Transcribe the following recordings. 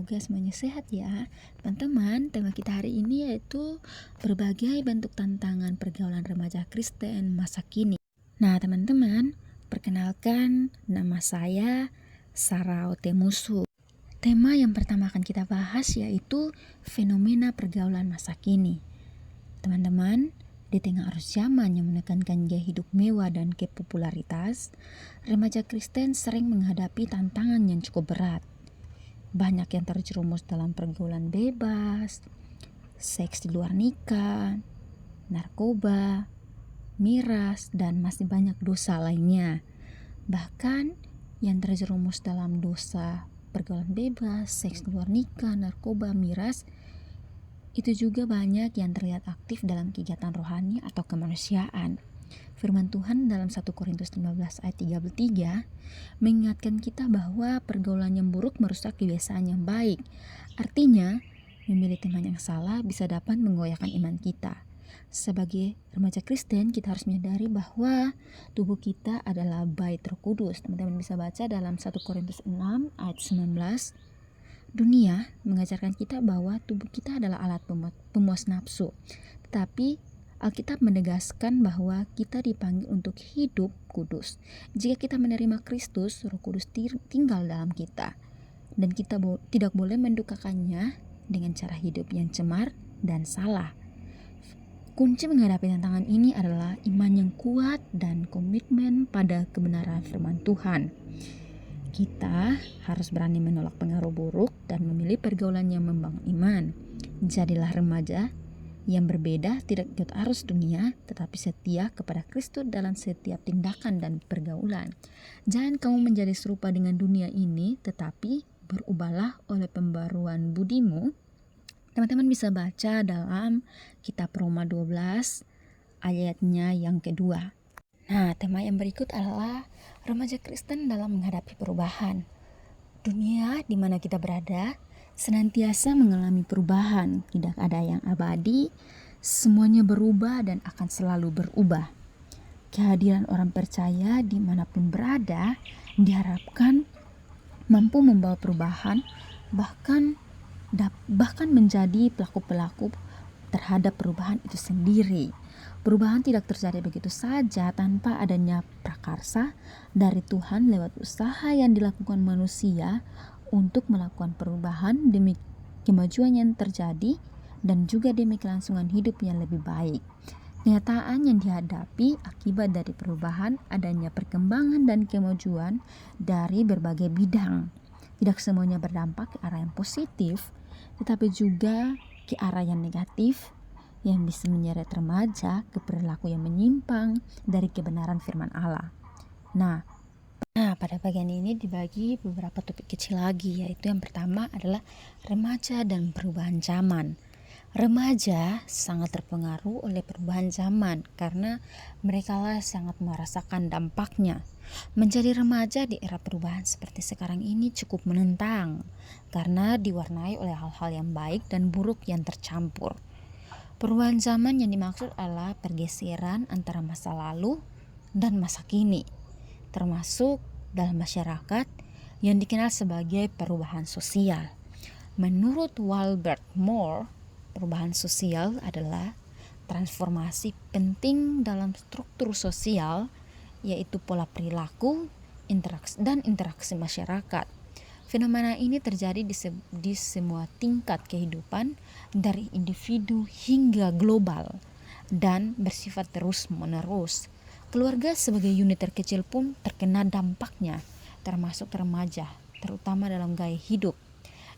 semoga semuanya sehat ya. Teman-teman, tema kita hari ini yaitu berbagai bentuk tantangan pergaulan remaja Kristen masa kini. Nah teman-teman, perkenalkan nama saya Sarah Otemusu. Tema yang pertama akan kita bahas yaitu fenomena pergaulan masa kini. Teman-teman, di tengah arus zaman yang menekankan gaya hidup mewah dan kepopularitas, remaja Kristen sering menghadapi tantangan yang cukup berat. Banyak yang terjerumus dalam pergaulan bebas, seks di luar nikah, narkoba, miras, dan masih banyak dosa lainnya. Bahkan yang terjerumus dalam dosa pergaulan bebas, seks di luar nikah, narkoba, miras, itu juga banyak yang terlihat aktif dalam kegiatan rohani atau kemanusiaan. Firman Tuhan dalam 1 Korintus 15 ayat 33 mengingatkan kita bahwa pergaulan yang buruk merusak kebiasaan yang baik. Artinya, memilih teman yang salah bisa dapat menggoyahkan iman kita. Sebagai remaja Kristen, kita harus menyadari bahwa tubuh kita adalah bait Roh Kudus. Teman-teman bisa baca dalam 1 Korintus 6 ayat 19. Dunia mengajarkan kita bahwa tubuh kita adalah alat pemuas nafsu. Tetapi Alkitab menegaskan bahwa kita dipanggil untuk hidup kudus. Jika kita menerima Kristus, Roh Kudus tinggal dalam kita. Dan kita tidak boleh mendukakannya dengan cara hidup yang cemar dan salah. Kunci menghadapi tantangan ini adalah iman yang kuat dan komitmen pada kebenaran firman Tuhan. Kita harus berani menolak pengaruh buruk dan memilih pergaulan yang membangun iman. Jadilah remaja yang berbeda, tidak ikut arus dunia, tetapi setia kepada Kristus dalam setiap tindakan dan pergaulan. Jangan kamu menjadi serupa dengan dunia ini, tetapi berubahlah oleh pembaruan budimu. Teman-teman bisa baca dalam kitab Roma 12 ayatnya yang kedua. Nah, tema yang berikut adalah remaja Kristen dalam menghadapi perubahan. Dunia di mana kita berada senantiasa mengalami perubahan. Tidak ada yang abadi, semuanya berubah dan akan selalu berubah. Kehadiran orang percaya dimanapun berada diharapkan mampu membawa perubahan, bahkan menjadi pelaku-pelaku terhadap perubahan itu sendiri. Perubahan tidak terjadi begitu saja tanpa adanya prakarsa dari Tuhan lewat usaha yang dilakukan manusia untuk melakukan perubahan demi kemajuan yang terjadi dan juga demi kelangsungan hidup yang lebih baik. Kenyataan yang dihadapi akibat dari perubahan adanya perkembangan dan kemajuan dari berbagai bidang. Tidak semuanya berdampak ke arah yang positif, tetapi juga ke arah yang negatif, yang bisa menyeret remaja ke perilaku yang menyimpang dari kebenaran firman Allah. Nah, pada bagian ini dibagi beberapa topik kecil lagi, yaitu yang pertama adalah remaja dan perubahan zaman. Remaja sangat terpengaruh oleh perubahan zaman karena mereka lah sangat merasakan dampaknya. Menjadi remaja di era perubahan seperti sekarang ini cukup menentang karena diwarnai oleh hal-hal yang baik dan buruk yang tercampur. Perubahan zaman yang dimaksud adalah pergeseran antara masa lalu dan masa kini, termasuk dalam masyarakat yang dikenal sebagai perubahan sosial. Menurut Walbert Moore, perubahan sosial adalah transformasi penting dalam struktur sosial, yaitu pola perilaku, interaksi masyarakat. Fenomena ini terjadi di semua tingkat kehidupan, dari individu hingga global, dan bersifat terus-menerus. Keluarga sebagai unit terkecil pun terkena dampaknya, termasuk remaja, terutama dalam gaya hidup.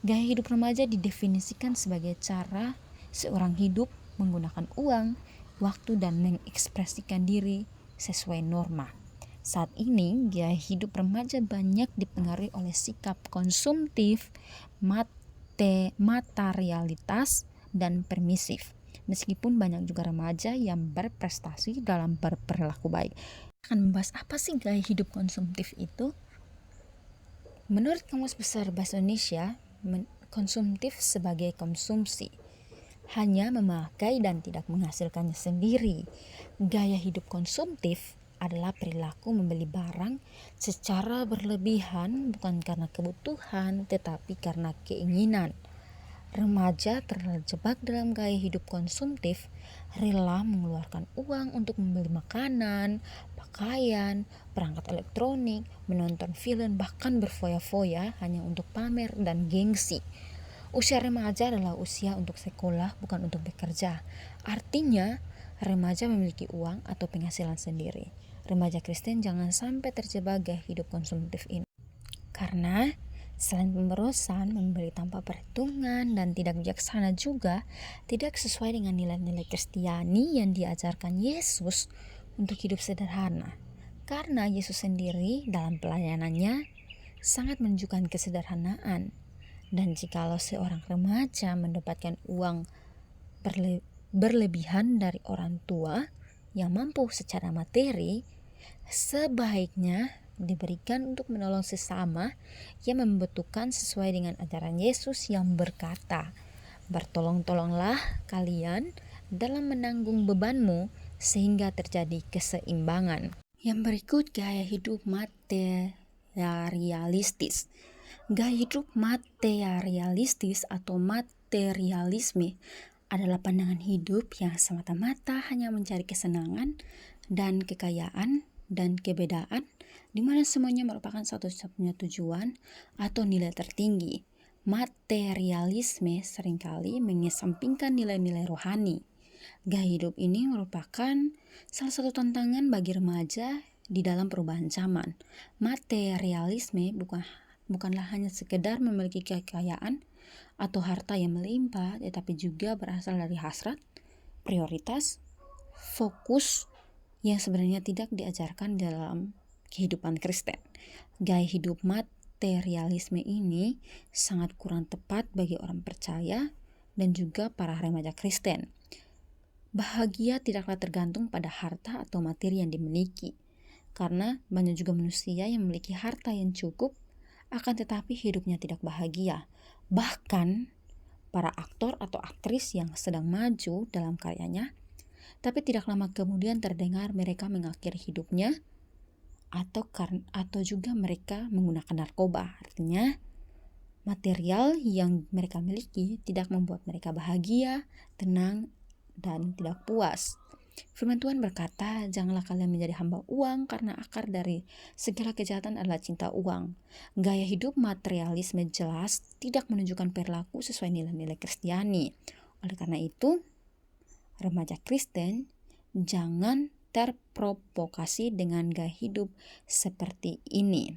Gaya hidup remaja didefinisikan sebagai cara seorang hidup menggunakan uang, waktu, dan mengekspresikan diri sesuai norma. Saat ini, gaya hidup remaja banyak dipengaruhi oleh sikap konsumtif, materialitas, dan permisif. Meskipun banyak juga remaja yang berprestasi dalam berperilaku baik. Akan membahas apa sih gaya hidup konsumtif itu? Menurut Kamus Besar Bahasa Indonesia, konsumtif sebagai konsumsi, hanya memakai dan tidak menghasilkannya sendiri. Gaya hidup konsumtif adalah perilaku membeli barang secara berlebihan, bukan karena kebutuhan tetapi karena keinginan. Remaja terjebak dalam gaya hidup konsumtif, rela mengeluarkan uang untuk membeli makanan, pakaian, perangkat elektronik, menonton film, bahkan berfoya-foya hanya untuk pamer dan gengsi. Usia remaja adalah usia untuk sekolah, bukan untuk bekerja. Artinya, remaja memiliki uang atau penghasilan sendiri. Remaja Kristen jangan sampai terjebak gaya hidup konsumtif ini. Karena selain pemborosan, membeli tanpa perhitungan, dan tidak bijaksana juga, tidak sesuai dengan nilai-nilai Kristiani yang diajarkan Yesus untuk hidup sederhana. Karena Yesus sendiri dalam pelayanannya sangat menunjukkan kesederhanaan. Dan jikalau seorang remaja mendapatkan uang berlebihan dari orang tua yang mampu secara materi, sebaiknya diberikan untuk menolong sesama yang membutuhkan sesuai dengan ajaran Yesus yang berkata, "Bertolong-tolonglah kalian dalam menanggung bebanmu sehingga terjadi keseimbangan." Yang berikut gaya hidup materialistis. Gaya hidup materialistis atau materialisme adalah pandangan hidup yang semata-mata hanya mencari kesenangan dan kekayaan dan kebedaan, di mana semuanya merupakan satu-satunya tujuan atau nilai tertinggi. Materialisme seringkali mengesampingkan nilai-nilai rohani. Gaya hidup ini merupakan salah satu tantangan bagi remaja di dalam perubahan zaman. Materialisme bukanlah hanya sekedar memiliki kekayaan atau harta yang melimpah, tetapi juga berasal dari hasrat, prioritas, fokus yang sebenarnya tidak diajarkan dalam kehidupan Kristen. Gaya hidup materialisme ini sangat kurang tepat bagi orang percaya dan juga para remaja Kristen. Bahagia tidaklah tergantung pada harta atau materi yang dimiliki, karena banyak juga manusia yang memiliki harta yang cukup, akan tetapi hidupnya tidak bahagia. Bahkan para aktor atau aktris yang sedang maju dalam karyanya, tapi tidak lama kemudian terdengar mereka mengakhiri hidupnya atau juga mereka menggunakan narkoba. Artinya material yang mereka miliki tidak membuat mereka bahagia, tenang, dan tidak puas. Firman Tuhan berkata, "Janganlah kalian menjadi hamba uang, karena akar dari segala kejahatan adalah cinta uang." Gaya hidup materialisme jelas tidak menunjukkan perilaku sesuai nilai-nilai Kristiani. Oleh karena itu, remaja Kristen jangan terprovokasi dengan gaya hidup seperti ini.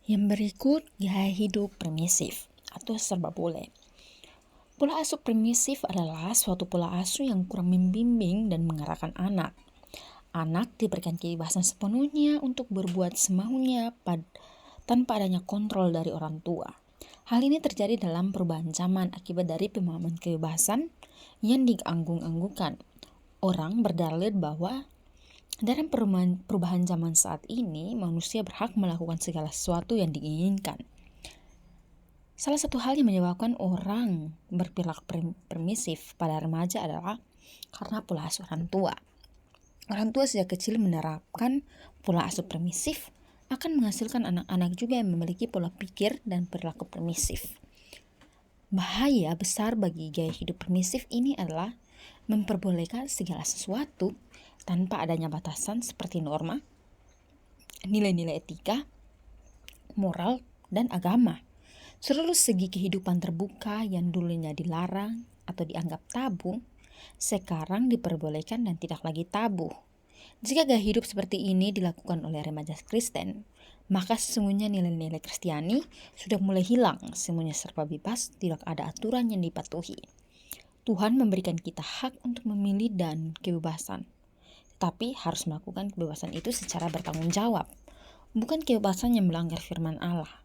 Yang berikut, gaya hidup permisif atau serba boleh. Pola asuh permisif adalah suatu pola asuh yang kurang membimbing dan mengarahkan anak. Anak diberikan kebebasan sepenuhnya untuk berbuat semaunya tanpa adanya kontrol dari orang tua. Hal ini terjadi dalam perubahan zaman akibat dari pemahaman kebebasan yang dianggung-anggungkan. Orang berdalil bahwa dalam perubahan zaman saat ini, manusia berhak melakukan segala sesuatu yang diinginkan. Salah satu hal yang menyebabkan orang berperilaku permisif pada remaja adalah karena pola asuh orang tua. Orang tua sejak kecil menerapkan pola asuh permisif akan menghasilkan anak-anak juga yang memiliki pola pikir dan perilaku permisif. Bahaya besar bagi gaya hidup permisif ini adalah memperbolehkan segala sesuatu tanpa adanya batasan seperti norma, nilai-nilai etika, moral, dan agama. Seluruh segi kehidupan terbuka yang dulunya dilarang atau dianggap tabu, sekarang diperbolehkan dan tidak lagi tabu. Jika gaya hidup seperti ini dilakukan oleh remaja Kristen, maka sesungguhnya nilai-nilai Kristiani sudah mulai hilang, semuanya serba bebas, tidak ada aturan yang dipatuhi. Tuhan memberikan kita hak untuk memilih dan kebebasan, tapi harus melakukan kebebasan itu secara bertanggung jawab, bukan kebebasan yang melanggar firman Allah.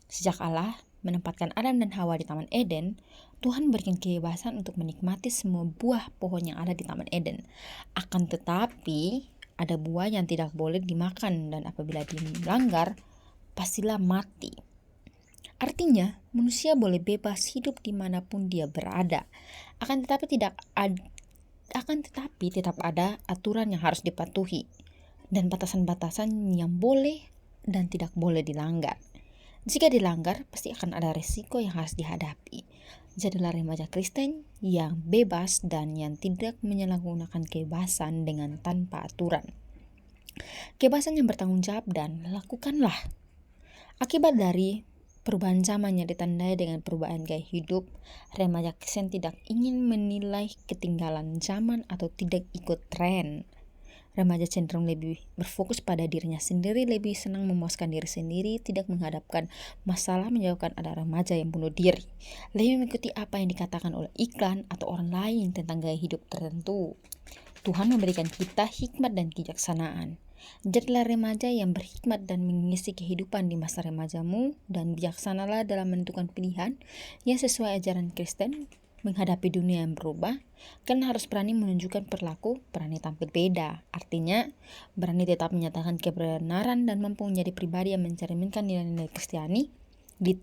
Sejak Allah menempatkan Adam dan Hawa di Taman Eden, Tuhan berikan kebebasan untuk menikmati semua buah pohon yang ada di Taman Eden. Akan tetapi, ada buah yang tidak boleh dimakan, dan apabila dilanggar, pastilah mati. Artinya, manusia boleh bebas hidup dimanapun dia berada. Akan tetapi Akan tetapi tetap ada aturan yang harus dipatuhi dan batasan-batasan yang boleh dan tidak boleh dilanggar. Jika dilanggar, pasti akan ada resiko yang harus dihadapi. Jadilah remaja Kristen yang bebas dan yang tidak menyalahgunakan kebebasan dengan tanpa aturan. Kebebasan yang bertanggung jawab dan lakukanlah. Akibat dari perubahan zaman yang ditandai dengan perubahan gaya hidup, remaja Kristen tidak ingin menilai ketinggalan zaman atau tidak ikut tren. Remaja cenderung lebih berfokus pada dirinya sendiri, lebih senang memuaskan diri sendiri, tidak menghadapkan masalah menyebabkan ada remaja yang bunuh diri, lebih mengikuti apa yang dikatakan oleh iklan atau orang lain tentang gaya hidup tertentu. Tuhan memberikan kita hikmat dan kebijaksanaan. Jadilah remaja yang berhikmat dan mengisi kehidupan di masa remajamu, dan bijaksanalah dalam menentukan pilihan yang sesuai ajaran Kristen menghadapi dunia yang berubah. Kalian harus berani menunjukkan perilaku, berani tampil beda. Artinya, berani tetap menyatakan kebenaran dan mampu menjadi pribadi yang mencerminkan nilai-nilai Kristiani di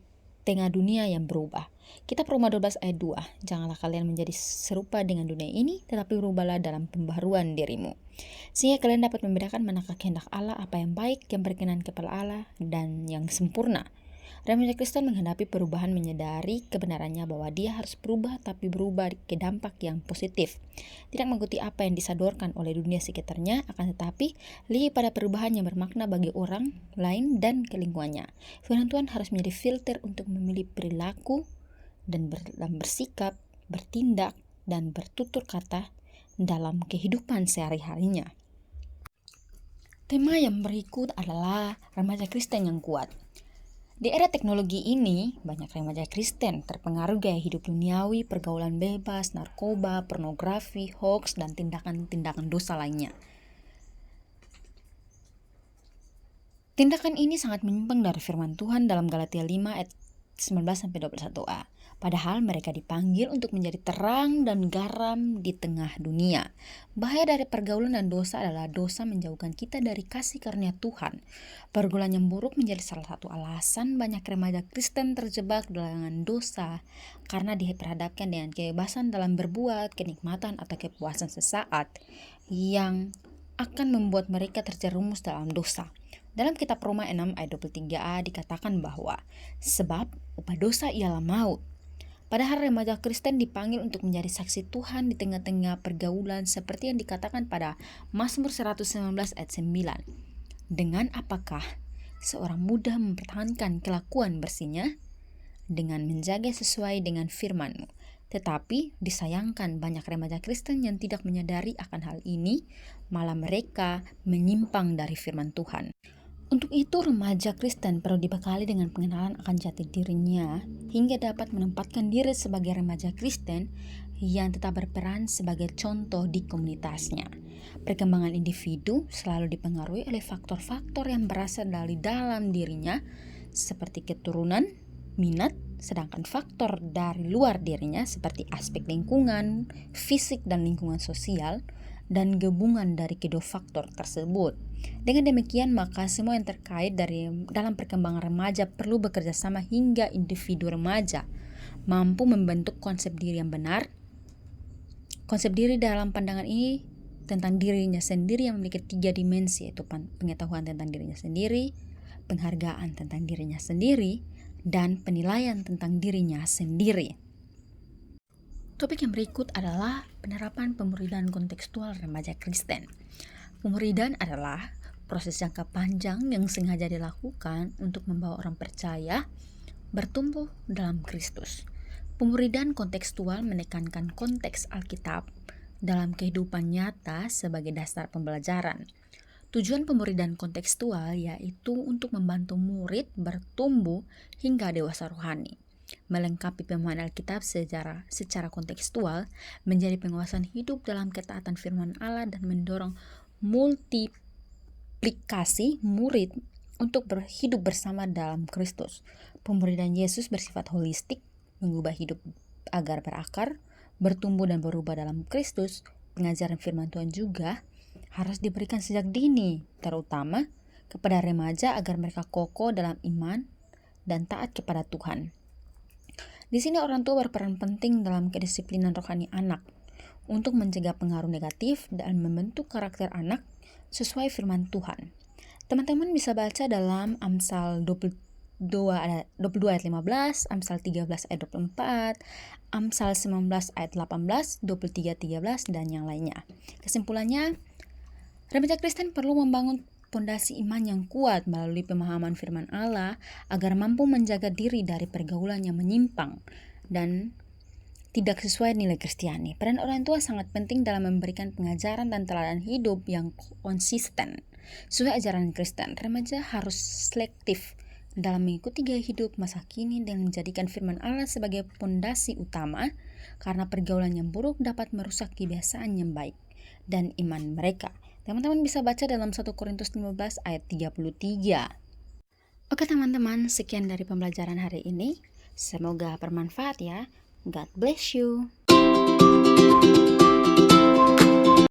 tengah dunia yang berubah. Kitab Roma 12 ayat 2, janganlah kalian menjadi serupa dengan dunia ini, tetapi berubahlah dalam pembaharuan dirimu, sehingga kalian dapat membedakan manakah kehendak Allah, apa yang baik, yang berkenan kepada Allah, dan yang sempurna. Remaja Kristen menghadapi perubahan menyadari kebenarannya bahwa dia harus berubah, tapi berubah ke dampak yang positif. Tidak mengikuti apa yang disadorkan oleh dunia sekitarnya, akan tetapi lebih pada perubahan yang bermakna bagi orang lain dan ke lingkungannya. Firman Tuhan harus menjadi filter untuk memilih perilaku dan bersikap, bertindak, dan bertutur kata dalam kehidupan sehari-harinya. Tema yang berikut adalah remaja Kristen yang kuat. Di era teknologi ini, banyak remaja Kristen terpengaruh gaya hidup duniawi, pergaulan bebas, narkoba, pornografi, hoax, dan tindakan-tindakan dosa lainnya. Tindakan ini sangat menyimpang dari firman Tuhan dalam Galatia 5 ayat 19-21a. Padahal mereka dipanggil untuk menjadi terang dan garam di tengah dunia. Bahaya dari pergaulan dan dosa adalah dosa menjauhkan kita dari kasih karunia Tuhan. Pergaulan yang buruk menjadi salah satu alasan banyak remaja Kristen terjebak dengan dosa karena diperhadapkan dengan kebebasan dalam berbuat, kenikmatan atau kepuasan sesaat yang akan membuat mereka terjerumus dalam dosa. Dalam kitab Roma 6 ayat 23a dikatakan bahwa sebab upah dosa ialah maut. Padahal remaja Kristen dipanggil untuk menjadi saksi Tuhan di tengah-tengah pergaulan seperti yang dikatakan pada Mazmur 119 ayat 9. Dengan apakah seorang muda mempertahankan kelakuan bersihnya? Dengan menjaga sesuai dengan firman-Mu. Tetapi disayangkan banyak remaja Kristen yang tidak menyadari akan hal ini, malah mereka menyimpang dari firman Tuhan. Untuk itu remaja Kristen perlu dibekali dengan pengenalan akan jati dirinya hingga dapat menempatkan diri sebagai remaja Kristen yang tetap berperan sebagai contoh di komunitasnya. Perkembangan individu selalu dipengaruhi oleh faktor-faktor yang berasal dari dalam dirinya seperti keturunan, minat, sedangkan faktor dari luar dirinya seperti aspek lingkungan, fisik dan lingkungan sosial dan gabungan dari kedua faktor tersebut. Dengan demikian, maka semua yang terkait dalam perkembangan remaja perlu bekerja sama hingga individu remaja mampu membentuk konsep diri yang benar. Konsep diri dalam pandangan ini tentang dirinya sendiri yang memiliki 3 dimensi, yaitu pengetahuan tentang dirinya sendiri, penghargaan tentang dirinya sendiri, dan penilaian tentang dirinya sendiri. Topik yang berikut adalah penerapan pemuridan kontekstual remaja Kristen. Pemuridan adalah proses jangka panjang yang sengaja dilakukan untuk membawa orang percaya bertumbuh dalam Kristus. Pemuridan kontekstual menekankan konteks Alkitab dalam kehidupan nyata sebagai dasar pembelajaran. Tujuan pemuridan kontekstual yaitu untuk membantu murid bertumbuh hingga dewasa rohani, melengkapi pemahaman Alkitab secara kontekstual, menjadi penguasaan hidup dalam ketaatan firman Allah, dan mendorong multiplikasi murid untuk hidup bersama dalam Kristus. Pemuridan Yesus bersifat holistik, mengubah hidup agar berakar, bertumbuh dan berubah dalam Kristus. Pengajaran firman Tuhan juga harus diberikan sejak dini, terutama kepada remaja agar mereka kokoh dalam iman dan taat kepada Tuhan. Di sini orang tua berperan penting dalam kedisiplinan rohani anak. untuk mencegah pengaruh negatif dan membentuk karakter anak sesuai firman Tuhan. Teman-teman bisa baca dalam Amsal 22 ayat 15, Amsal 13 ayat 24, Amsal 19 ayat 18, 23 13 dan yang lainnya. Kesimpulannya, remaja Kristen perlu membangun pondasi iman yang kuat melalui pemahaman firman Allah agar mampu menjaga diri dari pergaulan yang menyimpang dan tidak sesuai nilai Kristiani. Peran orang tua sangat penting dalam memberikan pengajaran dan teladan hidup yang konsisten sesuai ajaran Kristen. Remaja harus selektif dalam mengikuti gaya hidup masa kini dan menjadikan firman Allah sebagai pondasi utama, karena pergaulan yang buruk dapat merusak kebiasaan yang baik dan iman mereka. Teman-teman bisa baca dalam 1 Korintus 15 ayat 33. Oke teman-teman, sekian dari pembelajaran hari ini. Semoga bermanfaat ya. God bless you.